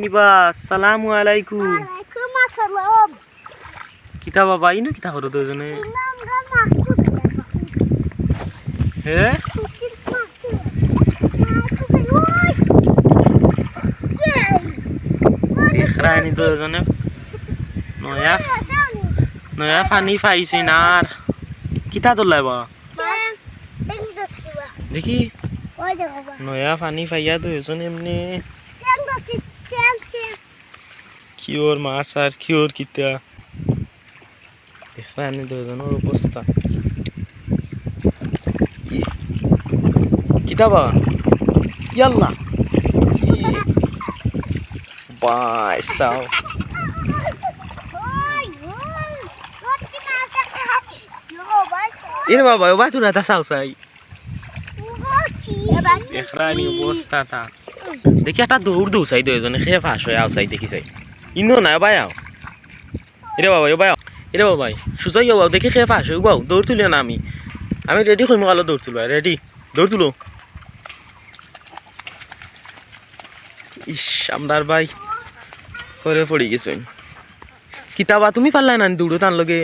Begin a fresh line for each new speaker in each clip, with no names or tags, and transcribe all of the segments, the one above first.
নিবা আসসালামু আলাইকুম।
ওয়ালাইকুম আসসালাম।
কিতা বাবা ইনো কিতা করো দুজনে? হে দেখরানি দুজনে নয়া নয়া পানি পাইছে না আর কিতা তোলাইবা দেখি নয়া পানি পাইয়া দুজন এমনি কিওর মাছ আর কিওর কিতা দেখরানি দুজনের অবস্থা কিতা বা ইয়াল্লা বাই সাও এর বাবা ওবা তুই রাতা সাও সাই দেখরানি অবস্থা তা দেখি একটা দৌড় দৌড়াই দুজনে খেয়ে ফাঁস হয়ে আওসাই দেখি চাই ইনো না বাই আও এরে বাবা বাই এরে বাবাই সুসাই বাবু দেখি খেয়ে ফাঁস হয়ে বাবু দৌড় তুলি না আমি রেডি হইম কালো দৌড় তুলো রেডি দৌড় তুলো ইস আমদার ভাই করে পড়ি গেছে কিতাবা তুমি পারলাই না দৌড়ো তার লগে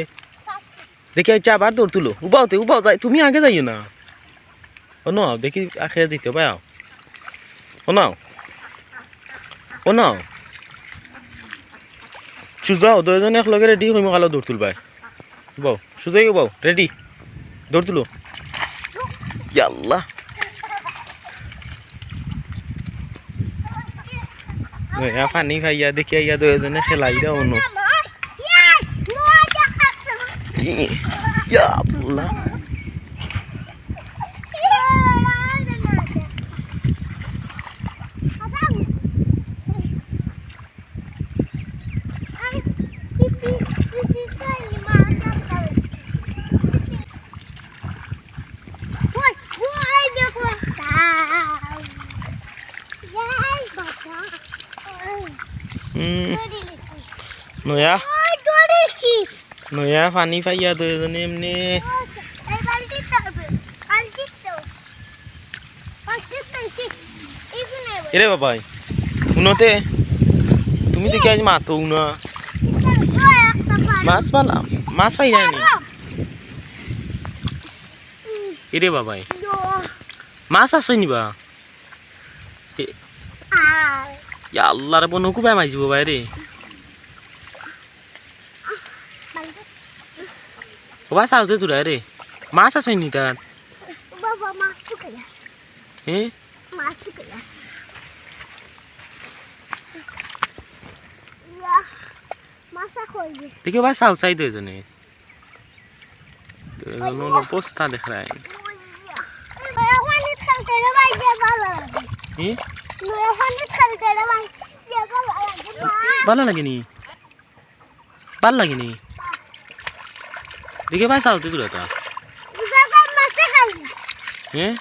দেখি আইসা আবার দৌড় তুলো উবাও যাই তুমি আগে যাইও না ও ন দেখি আখে যেতে পাই ও নাও সুজাও দুজনে এক লগে রেডি হইম কালো দৌড় তুলবাই বাও সুজাই বাও রেডি দৌড় তুলো ইয়াল্লা পানি খাইয়া দেখি আইয়া দুজনে খেলাই রে অন্য ইয়াল্লা নয়া পানি পাইয়া দুজনে এমনি এরে বাবাই শুনতে তুমি দেখি আজ মাতো না মাছ পাই যায়নি এরে বাবাই মাছ আছে নিবা আল্লাহ রে বনকু পাই মাইছি বাবাই রে বাবা সাউতে তুরা রে মাছ আছে নি তার
বাবা মাছ তো খেলা
হে
মাছ তো খেলা মাছা করবে
দেখি ভাই সাউ চাই দুজনে অবস্থা দেখ রায় ভালো লাগেনি দেখে ভাই সাউতে তুরা তা
মাছে খাই
হ্যাঁ